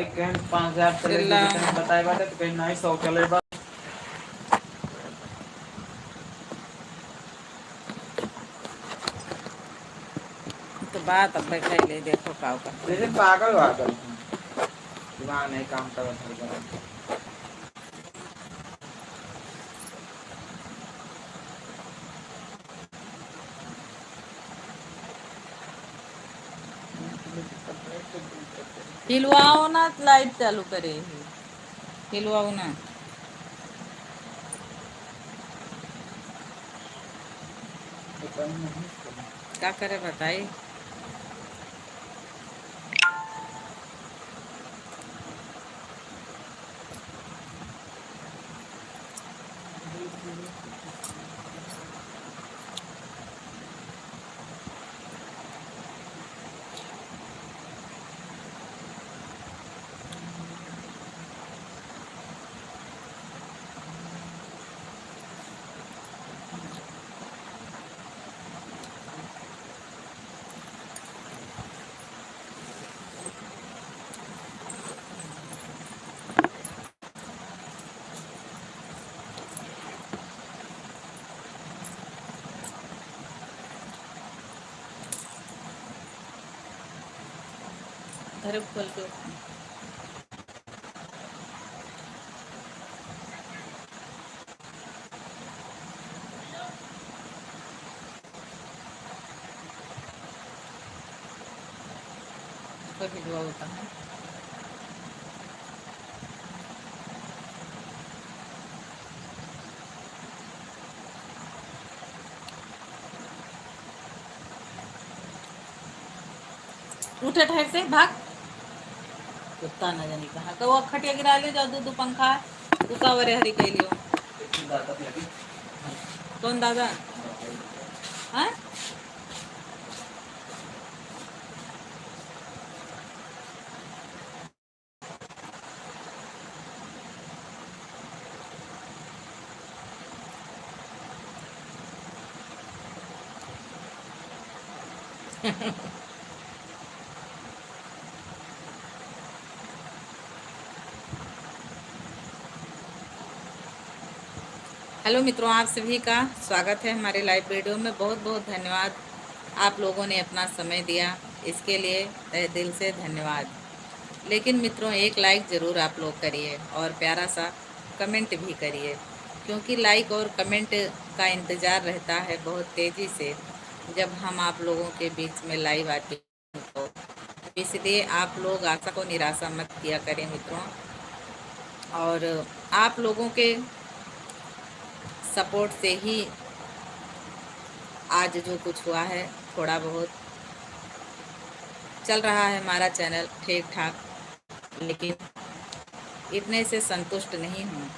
कहीं 5,000 चले बताए बात है तो कहीं नहीं 100 चले बात। तो बात अब बैठा ले देखो का जैसे पागल वागल दिमाग नहीं काम कर रहा। हिलवाओ ना, लाइट चालू करे, हिलवाओ ना। क्या करे बताइए। घर खोल के हिलवा होता है। उठे ठहर से भाग, कुत्ता न जानी कहा कौ खटिया गिरा ले जाओ, दो पंखा तू कावरे हरी कह लियो। कौन दादा? हाँ हेलो मित्रों, आप सभी का स्वागत है हमारे लाइव वीडियो में। बहुत बहुत धन्यवाद, आप लोगों ने अपना समय दिया, इसके लिए तहे दिल से धन्यवाद। लेकिन मित्रों, एक लाइक ज़रूर आप लोग करिए और प्यारा सा कमेंट भी करिए, क्योंकि लाइक और कमेंट का इंतज़ार रहता है बहुत तेज़ी से जब हम आप लोगों के बीच में लाइव आते हैं। तो इसलिए आप लोग आशा को निराशा मत किया करें मित्रों, और आप लोगों के सपोर्ट से ही आज जो कुछ हुआ है, थोड़ा बहुत चल रहा है हमारा चैनल ठीक ठाक, लेकिन इतने से संतुष्ट नहीं हूँ।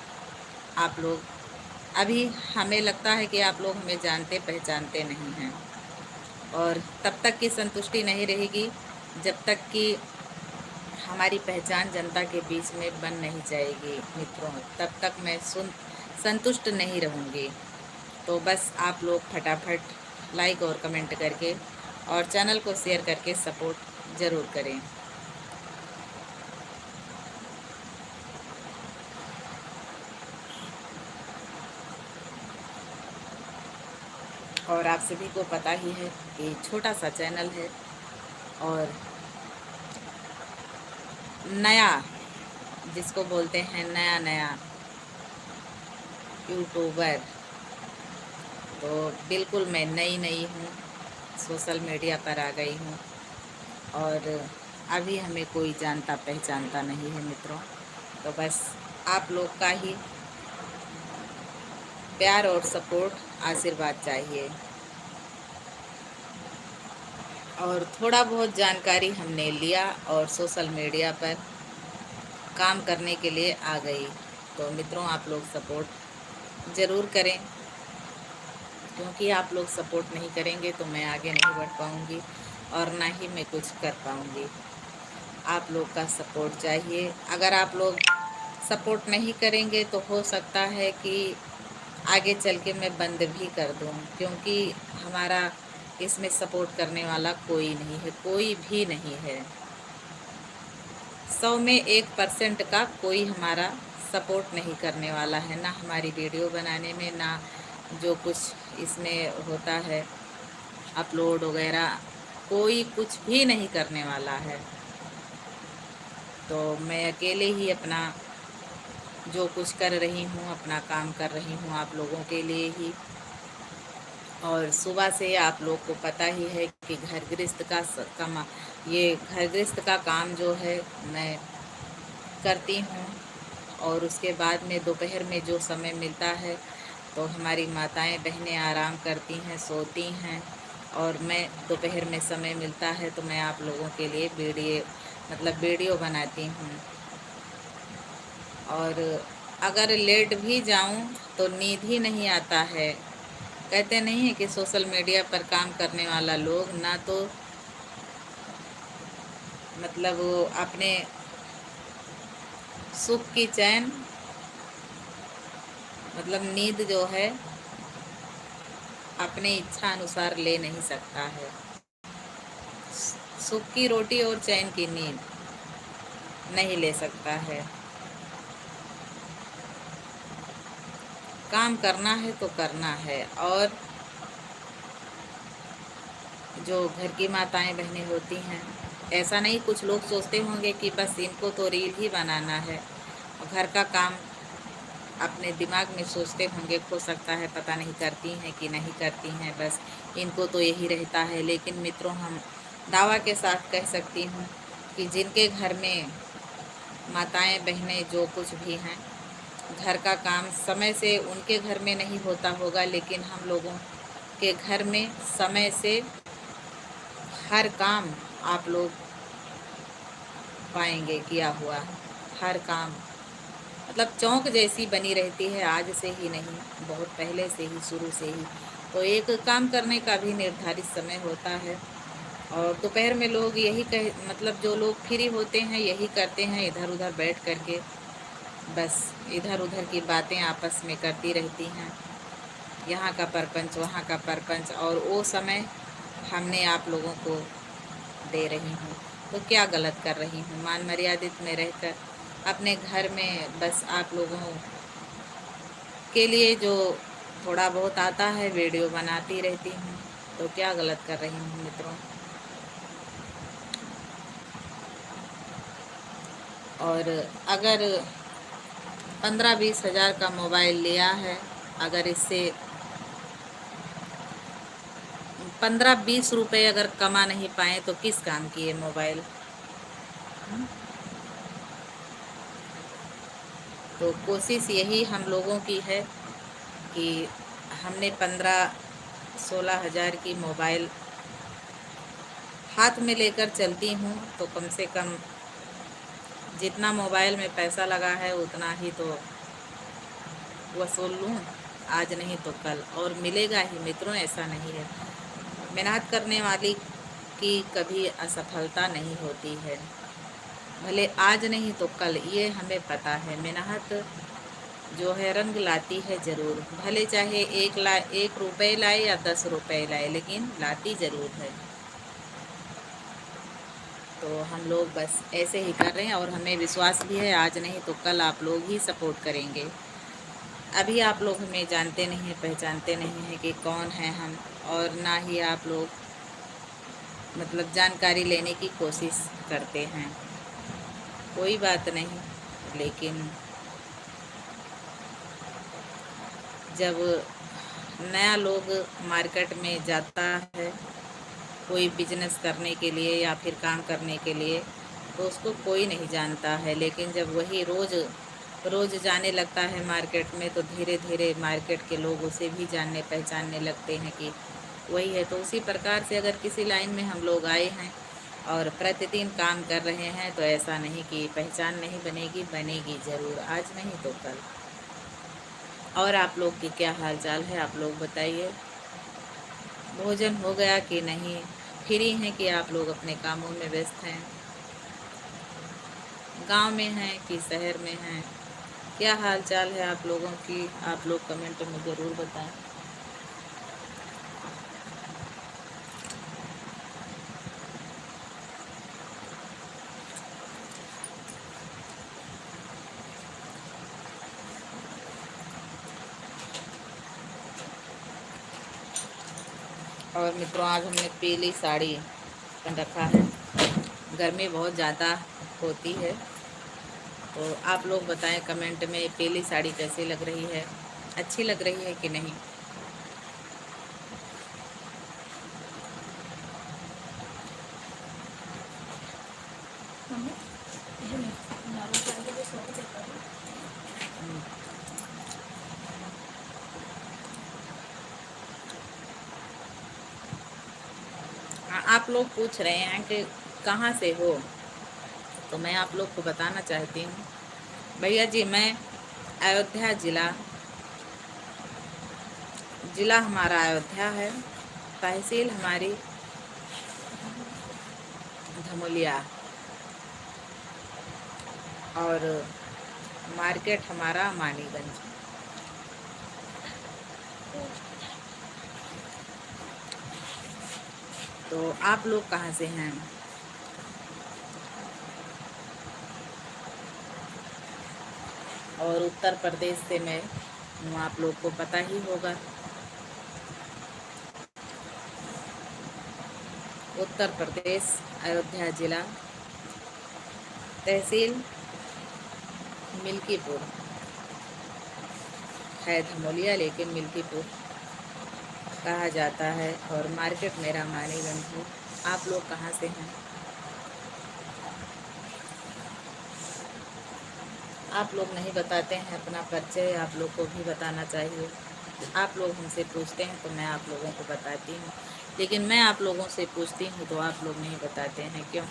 आप लोग अभी, हमें लगता है कि आप लोग हमें जानते पहचानते नहीं हैं, और तब तक की संतुष्टि नहीं रहेगी जब तक कि हमारी पहचान जनता के बीच में बन नहीं जाएगी मित्रों, तब तक मैं संतुष्ट नहीं रहूँगी। तो बस आप लोग फटाफट लाइक और कमेंट करके और चैनल को शेयर करके सपोर्ट ज़रूर करें। और आप सभी को पता ही है कि छोटा सा चैनल है, और नया, जिसको बोलते हैं नया नया यूट्यूबर, तो बिल्कुल मैं नई हूँ, सोशल मीडिया पर आ गई हूँ, और अभी हमें कोई जानता पहचानता नहीं है मित्रों। तो बस आप लोग का ही प्यार और सपोर्ट, आशीर्वाद चाहिए। और थोड़ा बहुत जानकारी हमने लिया और सोशल मीडिया पर काम करने के लिए आ गई। तो मित्रों, आप लोग सपोर्ट ज़रूर करें, क्योंकि आप लोग सपोर्ट नहीं करेंगे तो मैं आगे नहीं बढ़ पाऊँगी और ना ही मैं कुछ कर पाऊँगी। आप लोग का सपोर्ट चाहिए। अगर आप लोग सपोर्ट नहीं करेंगे तो हो सकता है कि आगे चल के मैं बंद भी कर दूँ, क्योंकि हमारा इसमें सपोर्ट करने वाला कोई नहीं है, कोई भी नहीं है। 100 में 1% का कोई हमारा सपोर्ट नहीं करने वाला है, ना हमारी वीडियो बनाने में, ना जो कुछ इसमें होता है अपलोड वगैरह, कोई कुछ भी नहीं करने वाला है। तो मैं अकेले ही अपना जो कुछ कर रही हूँ, अपना काम कर रही हूँ आप लोगों के लिए ही। और सुबह से आप लोग को पता ही है कि घर गृहस्थ का ये घर गृहस्थ का काम जो है मैं करती हूँ। और उसके बाद में दोपहर में जो समय मिलता है तो हमारी माताएं बहनें आराम करती हैं, सोती हैं, और मैं दोपहर में समय मिलता है तो मैं आप लोगों के लिए वीडियो बनाती हूँ। और अगर लेट भी जाऊँ तो नींद ही नहीं आता है। कहते नहीं है कि सोशल मीडिया पर काम करने वाला लोग ना तो वो अपने सुख की चैन नींद जो है अपने इच्छा अनुसार ले नहीं सकता है। सुख की रोटी और चैन की नींद नहीं ले सकता है। काम करना है तो करना है। और जो घर की माताएं बहनें होती हैं, ऐसा नहीं, कुछ लोग सोचते होंगे कि बस इनको तो रील ही बनाना है, घर का काम अपने दिमाग में सोचते होंगे, हो सकता है, पता नहीं करती हैं कि नहीं करती हैं, बस इनको तो यही रहता है। लेकिन मित्रों, हम दावा के साथ कह सकती हूँ कि जिनके घर में माताएं बहनें जो कुछ भी हैं, घर का काम समय से उनके घर में नहीं होता होगा, लेकिन हम लोगों के घर में समय से हर काम आप लोग पाएंगे किया हुआ। हर काम चौंक जैसी बनी रहती है, आज से ही नहीं, बहुत पहले से ही, शुरू से ही। तो एक काम करने का भी निर्धारित समय होता है। और दोपहर में लोग यही जो लोग फ्री होते हैं यही करते हैं, इधर उधर बैठ करके बस इधर उधर की बातें आपस में करती रहती हैं, यहाँ का परपंच वहाँ का परपंच। और वो समय हमने आप लोगों को दे रही हूँ, तो क्या गलत कर रही हूँ? मान मर्यादित में रहकर अपने घर में बस आप लोगों के लिए जो थोड़ा बहुत आता है वीडियो बनाती रहती हूँ, तो क्या गलत कर रही हूँ मित्रों? और अगर 15-20 हज़ार का मोबाइल लिया है, अगर इससे 15-20 रुपये अगर कमा नहीं पाए तो किस काम की है मोबाइल? तो कोशिश यही हम लोगों की है कि हमने 15-16 हज़ार की मोबाइल हाथ में लेकर चलती हूँ, तो कम से कम जितना मोबाइल में पैसा लगा है उतना ही तो वसूल लूँ, आज नहीं तो कल, और मिलेगा ही मित्रों, ऐसा नहीं है। मेहनत करने वाली की कभी असफलता नहीं होती है, भले आज नहीं तो कल, ये हमें पता है। मेहनत जो है रंग लाती है ज़रूर, भले चाहे 1 रुपये लाए या 10 रुपये लाए, लेकिन लाती ज़रूर है। तो हम लोग बस ऐसे ही कर रहे हैं, और हमें विश्वास भी है आज नहीं तो कल आप लोग ही सपोर्ट करेंगे। अभी आप लोग हमें जानते नहीं हैं, पहचानते नहीं हैं कि कौन है हम, और ना ही आप लोग जानकारी लेने की कोशिश करते हैं। कोई बात नहीं, लेकिन जब नया लोग मार्केट में जाता है कोई बिजनेस करने के लिए या फिर काम करने के लिए, तो उसको कोई नहीं जानता है। लेकिन जब वही रोज़ जाने लगता है मार्केट में, तो धीरे धीरे मार्केट के लोग उसे भी जानने पहचानने लगते हैं कि वही है। तो उसी प्रकार से अगर किसी लाइन में हम लोग आए हैं और प्रतिदिन काम कर रहे हैं, तो ऐसा नहीं कि पहचान नहीं बनेगी, बनेगी ज़रूर, आज नहीं तो कल। और आप लोग की क्या हाल चाल है, आप लोग बताइए। भोजन हो गया कि नहीं? फ्री हैं कि आप लोग अपने कामों में व्यस्त हैं? गांव में हैं कि शहर में हैं? क्या हाल चाल है आप लोगों की? आप लोग कमेंट में ज़रूर बताएं। और मित्रों आज हमने पीली साड़ी पहन रखा है। गर्मी बहुत ज़्यादा होती है, तो आप लोग बताएं कमेंट में पीली साड़ी कैसी लग रही है, अच्छी लग रही है कि नहीं। आप लोग पूछ रहे हैं कि कहाँ से हो, तो मैं आप लोग को बताना चाहती हूँ भैया जी, मैं अयोध्या ज़िला हमारा अयोध्या है, तहसील हमारी धमोलिया और मार्केट हमारा मानीगंज। तो आप लोग कहाँ से हैं? और उत्तर प्रदेश से मैं हूँ, आप लोग को पता ही होगा। उत्तर प्रदेश, अयोध्या जिला, तहसील मिल्कीपुर है धमोलिया, लेकिन मिल्कीपुर कहा जाता है, और मार्केट मेरा मानीगंज है। आप लोग कहाँ से हैं? आप लोग नहीं बताते हैं अपना परिचय, आप लोग को भी बताना चाहिए। आप लोग हमसे पूछते हैं तो मैं आप लोगों को बताती हूँ, लेकिन मैं आप लोगों से पूछती हूँ तो आप लोग नहीं बताते हैं, क्यों?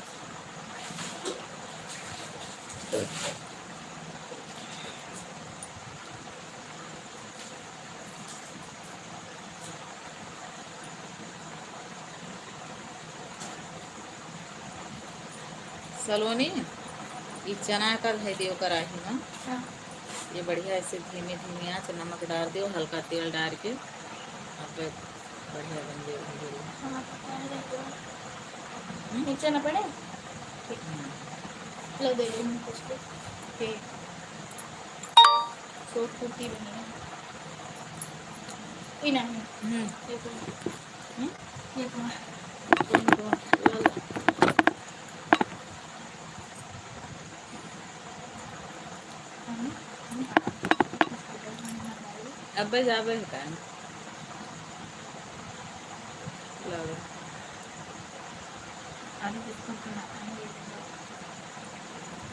सलोनी, ये चना का है दियो कराही ना, ये बढ़िया ऐसे धीमी धीमी आँच, नमक डाल दियो, हल्का तेल डाल के आप बढ़िया बन जाएगी। नीचे ना पड़े लो दे दो उसको। ठीक सो कुटी बनी है ये नहीं ये अब जाबे है टाइम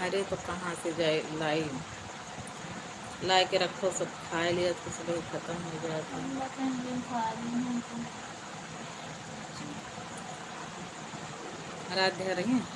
अरे तो कहाँ से जाए लाई के रखो, सब खा लिया तो सब खत्म हो जाता है। आराध्या रही हैं?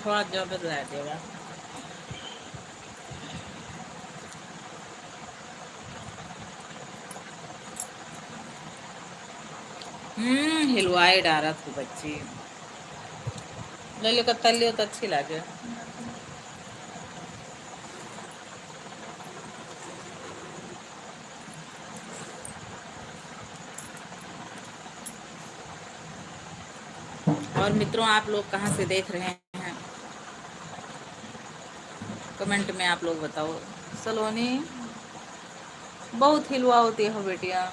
थोड़ा जब ला देगा। हिलवाई डारा तू बच्ची ले लो, तल लियो तो अच्छी लगे। और मित्रों आप लोग कहाँ से देख रहे हैं, कमेंट में आप लोग बताओ। सलोनी बहुत हिलवा होती है बेटिया।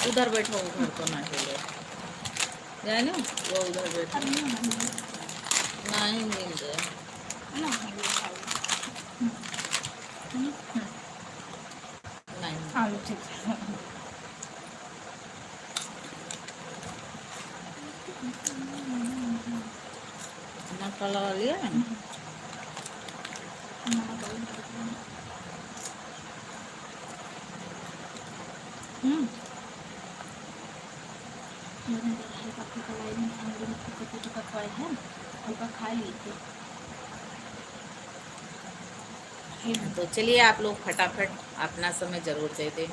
उधर बैठो, उधर तो ना हिले जाए ना, वो उधर बैठो नहीं मिल जाए। नहीं ठीक है मक्का लगा लिया। मैंने हल्का फुल्का लाई में अंगूर में फुल्का फुल्का खाए हैं, हल्का खा लिए थे। तो चलिए आप लोग फटाफट अपना समय ज़रूर दे दें,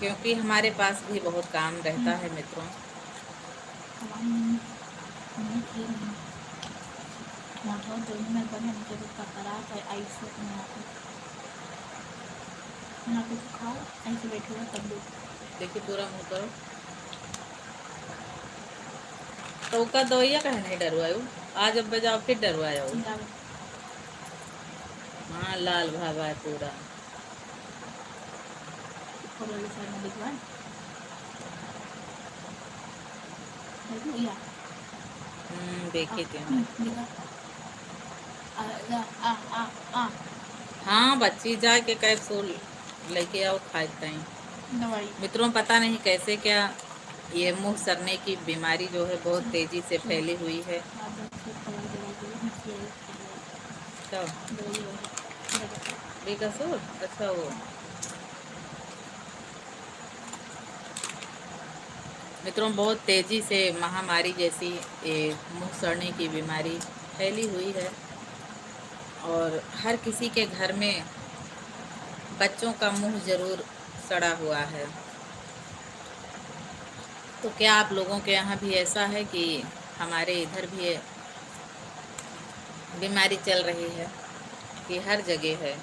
क्योंकि हमारे पास भी बहुत काम रहता है मित्रों। मोटा जो मैं बने मुझे तो पकड़ा है ऐसे ना कुछ खाओ, ऐसे बैठे हुए तब देखिए पूरा मुँह करो तो का दोइया कहे नहीं डरवायो, आज अब बजाओ फिर डरवाया हो। हाँ लाल भागा है पूरा। देखे थे हाँ बच्ची जा के कैप्सूल लेके आओ खाते हैं। मित्रों पता नहीं कैसे क्या ये मुंह सड़ने की बीमारी जो है बहुत तेजी से फैली हुई है। क्या बेकसूर? अच्छा वो मित्रों बहुत तेजी से महामारी जैसी ये मुंह सड़ने की बीमारी फैली हुई है और हर किसी के घर में बच्चों का मुंह जरूर सड़ा हुआ है। तो क्या आप लोगों के यहाँ भी ऐसा है कि हमारे इधर भी ये बीमारी चल रही है कि हर जगह है?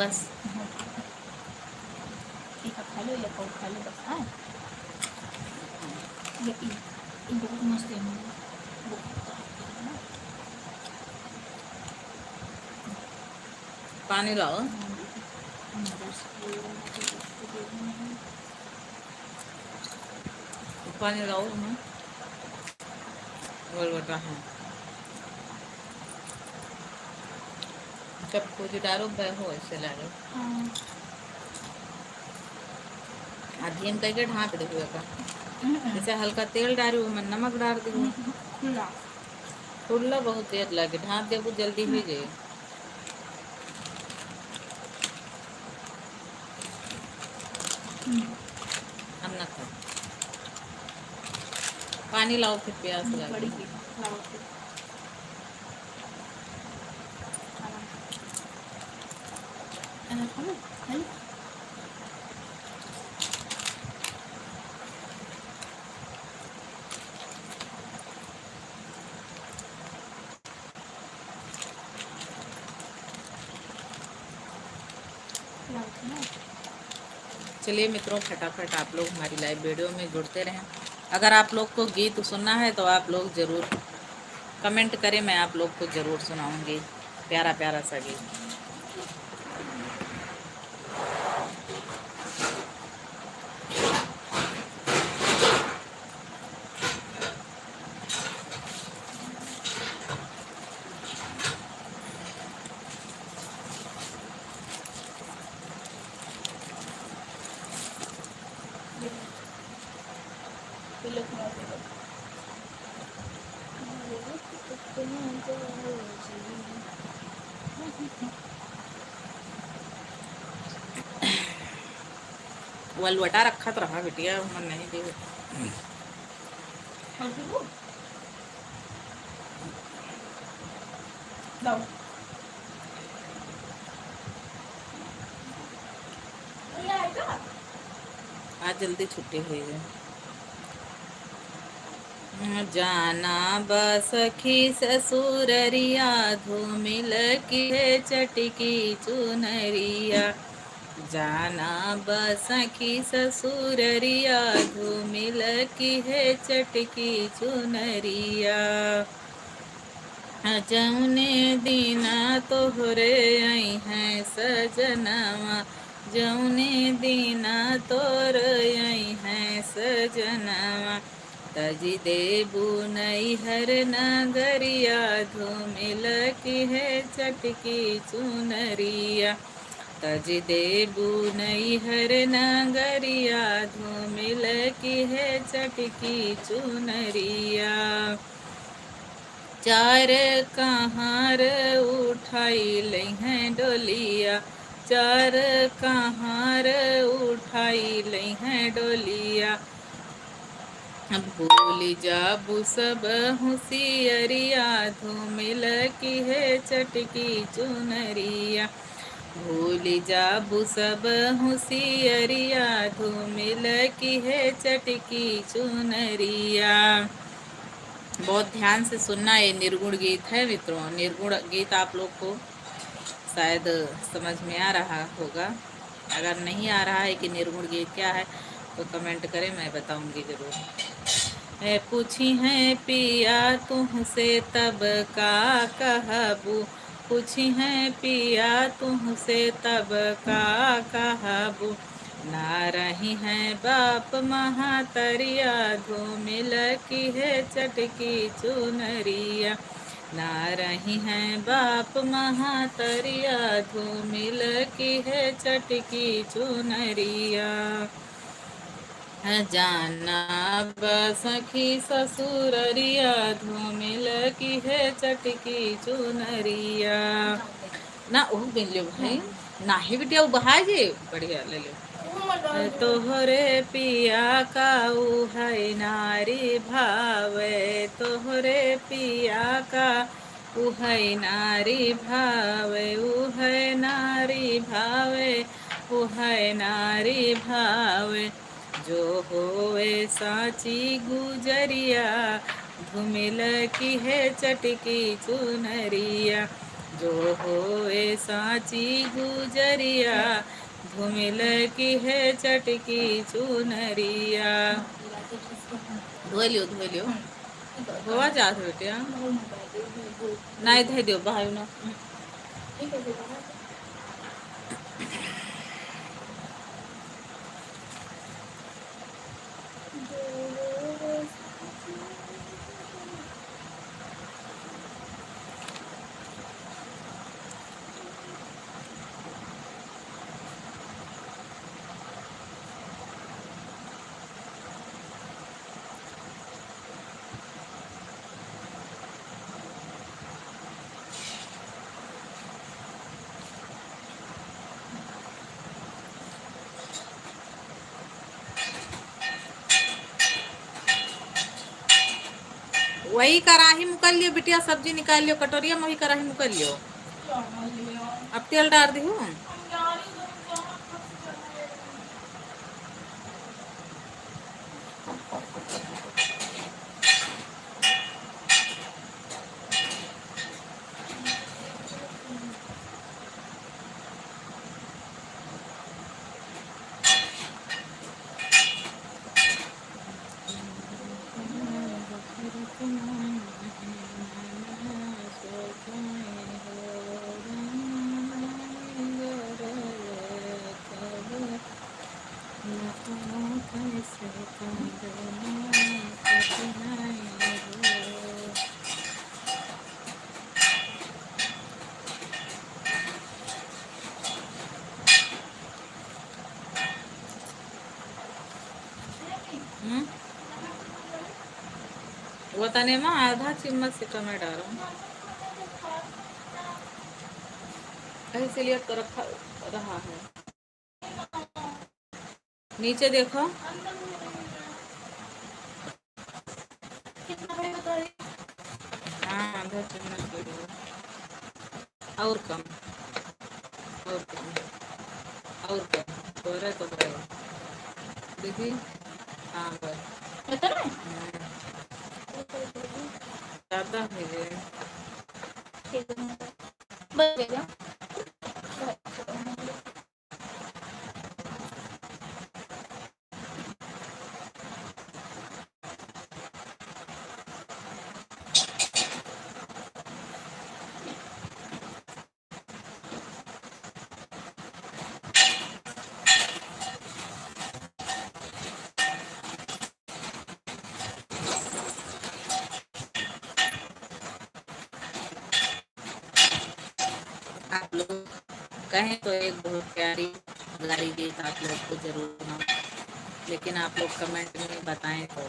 बस खा लो या खा लो बस। हाँ ये बहुत मस्त है। पानी लाओ। पानी लाओ ना गोलगट्टा है जब कुछ डालो हो ऐसे ला लो। धीम करके ढाँप दे हुए का जैसे हल्का तेल डालू मैं नमक डाल दू खुला बहुत देर लगे ढाँप दे बहुत जल्दी हो जाए। हम ना खा पानी लाओ फिर प्यास लगे। चलिए मित्रों फटाफट आप लोग हमारी लाइव वीडियो में जुड़ते रहें। अगर आप लोग को गीत सुनना है तो आप लोग ज़रूर कमेंट करें, मैं आप लोग को ज़रूर सुनाऊंगी प्यारा प्यारा सा गीत। वलवटा रखा तो रहा बिटिया मन नहीं दे आज जल्दी छुट्टी हुई है। जाना बसखी ससुररिया धूमिल की है चटकी चुनरिया। जाना बसखी ससुररिया धूमिल की है चटकी चुनरिया। जौने दीना तोहरे आई हैं सजनवा, जौने दीना तोर आई हैं सजनवा। तजी देबू नैहर नगरिया धूमिल की है चटकी चुनरिया। तजी देबू नैहर नगरिया धूमिल की है चटकी चुनरिया। चार कहार उठाई लई हैं डोलिया, चार कहार उठाई लई हैं डोलिया। भूल जाबू सब होशियरिया धूमिल की है चटकी चुनरिया। भूल जाबू सब होशियरिया धूमिल की है चटकी चुनरिया। बहुत ध्यान से सुनना, ये निर्गुण गीत है मित्रों। निर्गुण गीत आप लोग को शायद समझ में आ रहा होगा। अगर नहीं आ रहा है कि निर्गुण गीत क्या है तो कमेंट करें, मैं बताऊंगी ज़रूर। पूछी हैं पिया तुमसे तब का कहबू, पूछी हैं पिया तुमसे तब का कहबू। ना रही हैं बाप महातरिया धूमिल की है चटकी चुनरिया। ना रही हैं बाप महातरिया धूमिल की है चटकी चुनरिया। जाना बसखी ससुररिया धूमिल की है चटकी चुनरिया। ना ओह बिन लो भाई, ना ही बिटिया बहाय जे बढ़िया ले लो। तोहरे पिया का है नारी भावे, तोहरे पिया का है नारी भावे, है नारी भावे, है नारी भावे। जो होवे साची गुजरिया धूमिल की है चटकी चुनरिया। जो होवे साची गुजरिया धूमिल की है चटकी चुनरिया। धो लियो होवा जात बेटिया, नहीं धो दियो भाई ना। वही कराही मुकल लियो बिटिया, सब्जी निकाल लियो कटोरिया में, वही कराही मुकल लियो। अब तेल डाल दी हूँ। वो तने में आधा चम्मच से कम डालो, इसीलिए तो रखा रहा है। नीचे देखो, हाँ आधा चम्मच और कम, और कम, और कम, थोड़ा तो बराबर देखिए। हाँ बस ज़्यादा है। ठीक है बस गया। आप लोग कहें तो एक बहुत प्यारी गाड़ी गीत आप लोग को जरूर सुनाऊं, लेकिन आप लोग कमेंट में बताएं तो।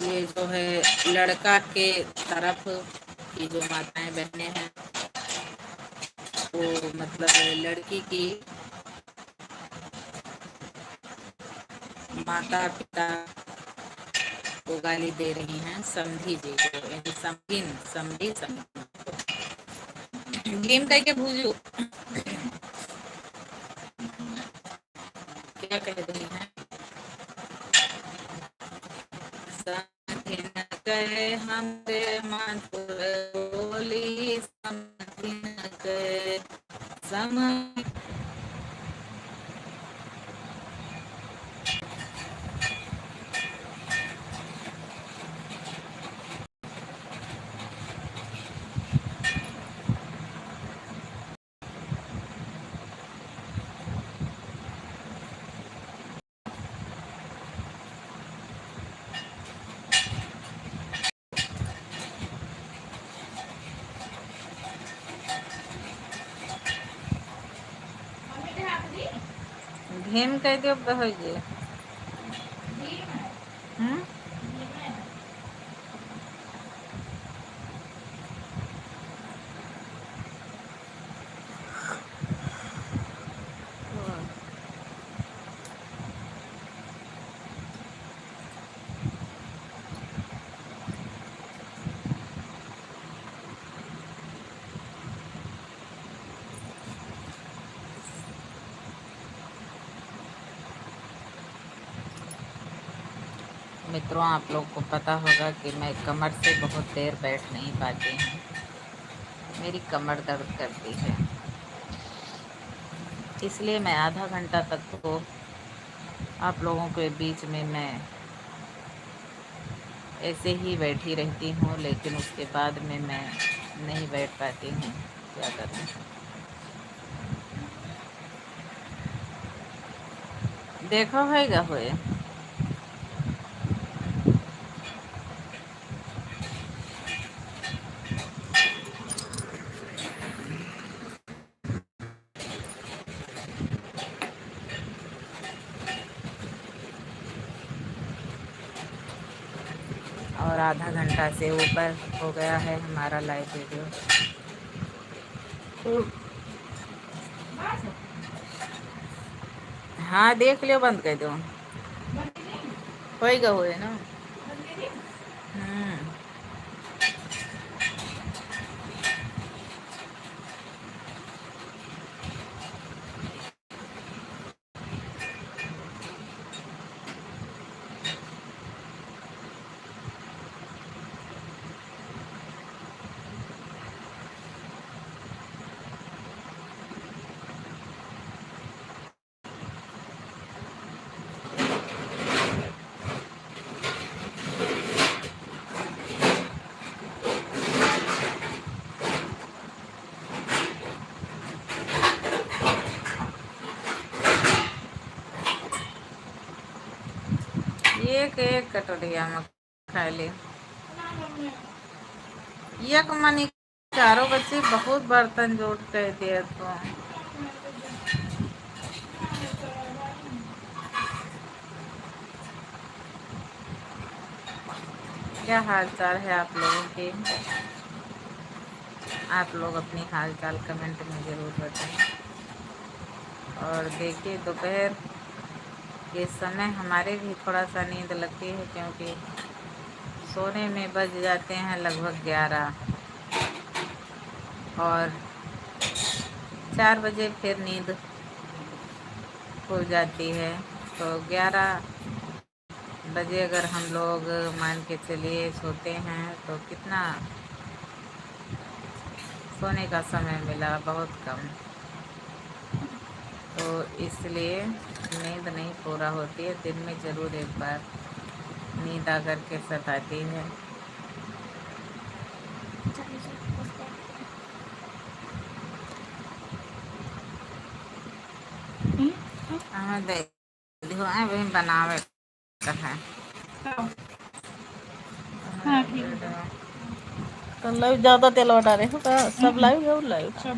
ये जो है लड़का के तरफ की जो माताएं बहनें हैं, वो मतलब लड़की की माता पिता को गाली दे रही हैं, समझी जी को, यानी समझिन समझी गेम करके भूजू क्या कह रही हैं। समझिन कहे हमरे माथुर बोली, समझिन कहे समझ। भीम कह दियो बहजे। मित्रों, आप लोग को पता होगा कि मैं कमर से बहुत देर बैठ नहीं पाती हूँ, मेरी कमर दर्द करती है, इसलिए मैं आधा घंटा तक तो आप लोगों के बीच में मैं ऐसे ही बैठी रहती हूँ, लेकिन उसके बाद में मैं नहीं बैठ पाती हूँ। क्या करूँ? देखो होएगा होए और आधा घंटा से ऊपर हो गया है हमारा लाइव वीडियो। हाँ देख लियो, बंद कर दो, होएगा होए ना। एक कटोरिया में खा ले। एक मनी चारों बच्चे बहुत बर्तन जोड़ कर दिया तो। क्या हाल चाल है आप लोगों के? आप लोग अपनी हाल चाल कमेंट में ज़रूर बताएं। और देखिए दोपहर के समय हमारे भी थोड़ा सा नींद लगती है, क्योंकि सोने में बज जाते हैं लगभग 11 और 4 बजे फिर नींद खुल जाती है। तो 11 बजे अगर हम लोग मान के चलिए सोते हैं तो कितना सोने का समय मिला, बहुत कम। तो इसलिए नींद नहीं पूरा होती है। दिन में ज़रूर एक बार नींद आकर के सताती है। हमें देखो अभी बनावे का है। हाँ ठीक है। तो लाइव ज़्यादा तेल बटा रहे हो का? सब लाइव है, लाइव सब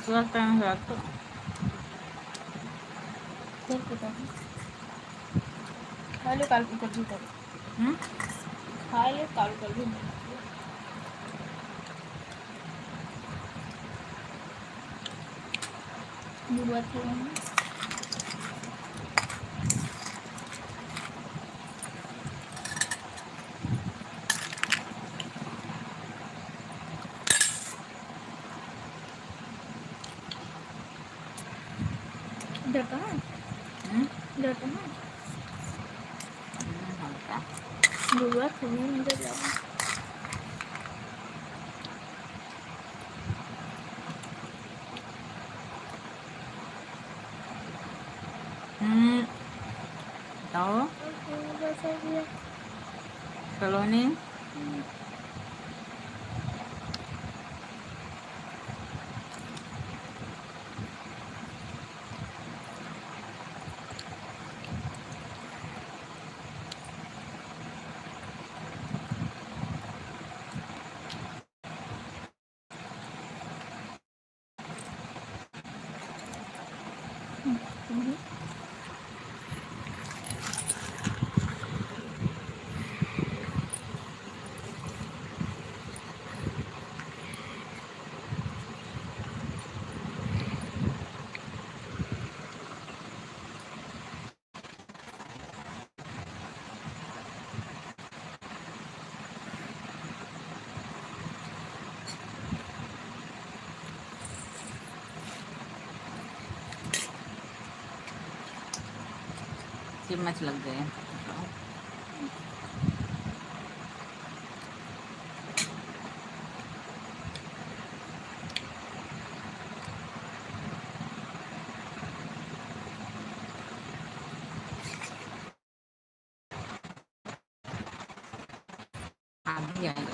लगता है रात को। सब पता है। खा लो काल को कभी तक। खा लो काल को भी। बुआ थे डरता है, डरता है। बुआ थे नहीं डर जाओ। तो कॉलोनी चम्मच लग गए। अभी आएंगे।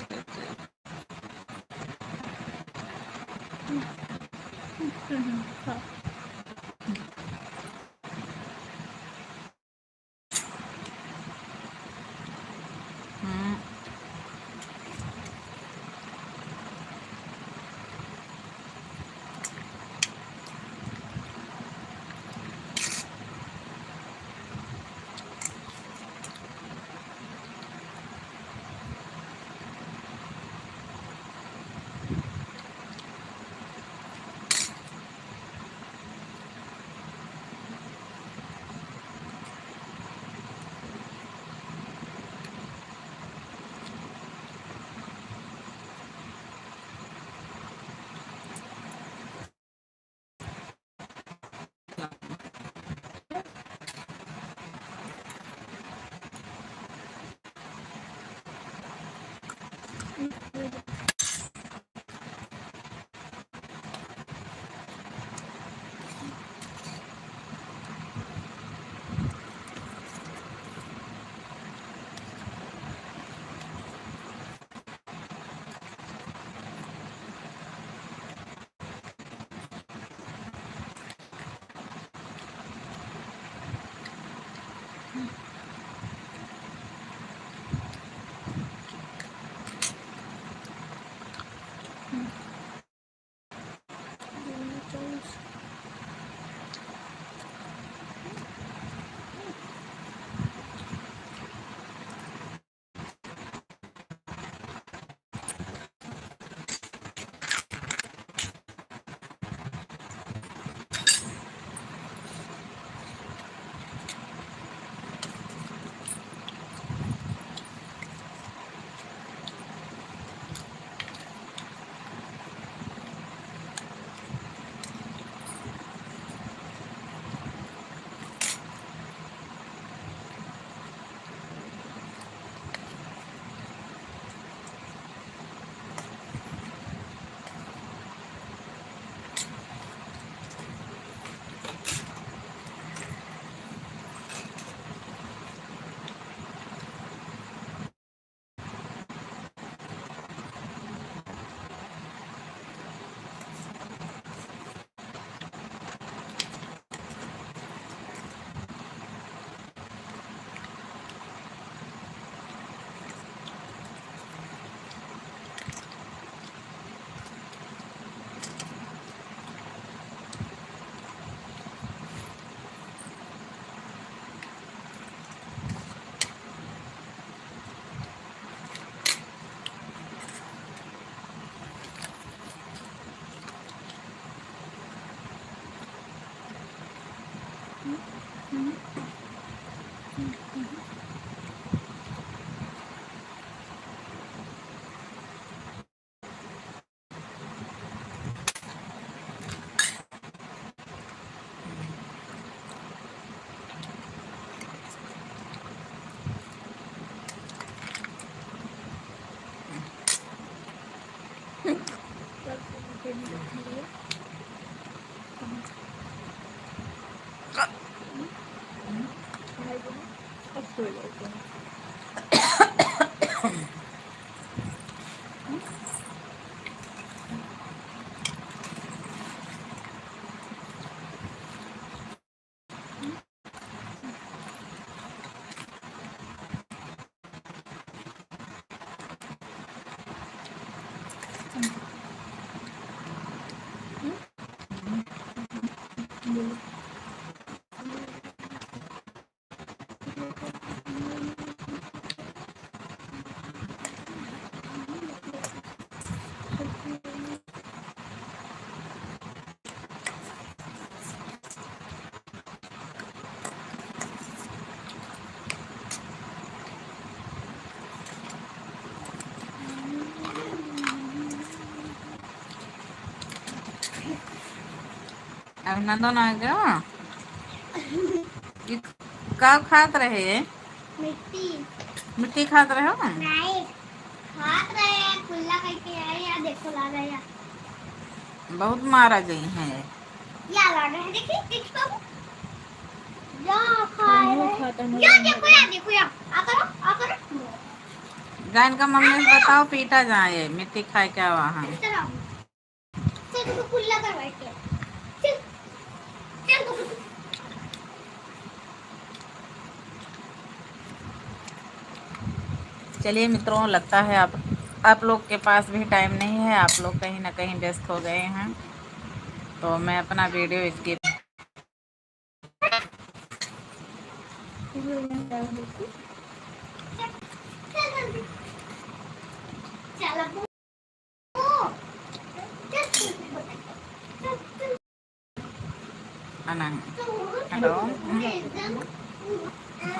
अभिनंदन आ गया कब खात रहे मिट्टी मिट्टी खात रहे हो नहीं खात रहे हैं खुला करके आए यार देखो ला रहे हैं बहुत मारा गई है या ला रहे हैं देखिए देख बाबू या खा रहे या देखो या आ करो गायन का मम्मी से बताओ पीटा जाए मिट्टी खाए क्या वहाँ चल तो खुला कर बैठ के चल चल तो चलिए मित्रों लगता है आप लोग के पास भी टाइम नहीं है आप लोग कहीं ना कहीं व्यस्त हो गए हैं तो मैं अपना वीडियो स्किप हेलो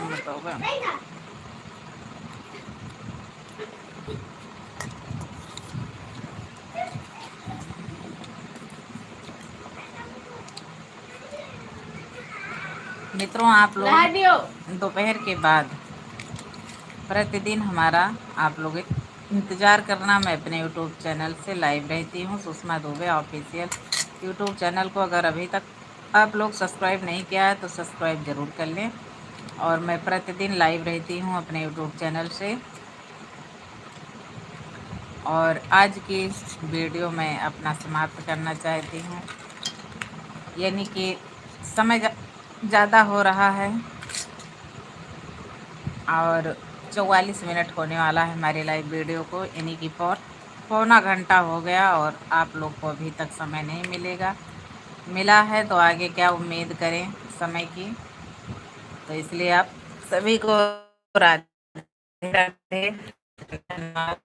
बताओगे मित्रों आप लोग दोपहर के बाद प्रतिदिन हमारा आप लोग इंतज़ार करना मैं अपने यूट्यूब चैनल से लाइव रहती हूँ Sushma Dubey official YouTube channel को अगर अभी तक आप लोग सब्सक्राइब नहीं किया है तो सब्सक्राइब ज़रूर कर लें और मैं प्रतिदिन लाइव रहती हूँ अपने यूट्यूब चैनल से और आज की वीडियो मैं अपना समाप्त करना चाहती हूँ यानी कि समय ज़्यादा हो रहा है और 44 मिनट होने वाला है हमारी लाइव वीडियो को यानी कि पौना घंटा हो गया और आप लोग को अभी तक समय नहीं मिला है तो आगे क्या उम्मीद करें समय की तो इसलिए आप सभी को राधे राधे धन्यवाद।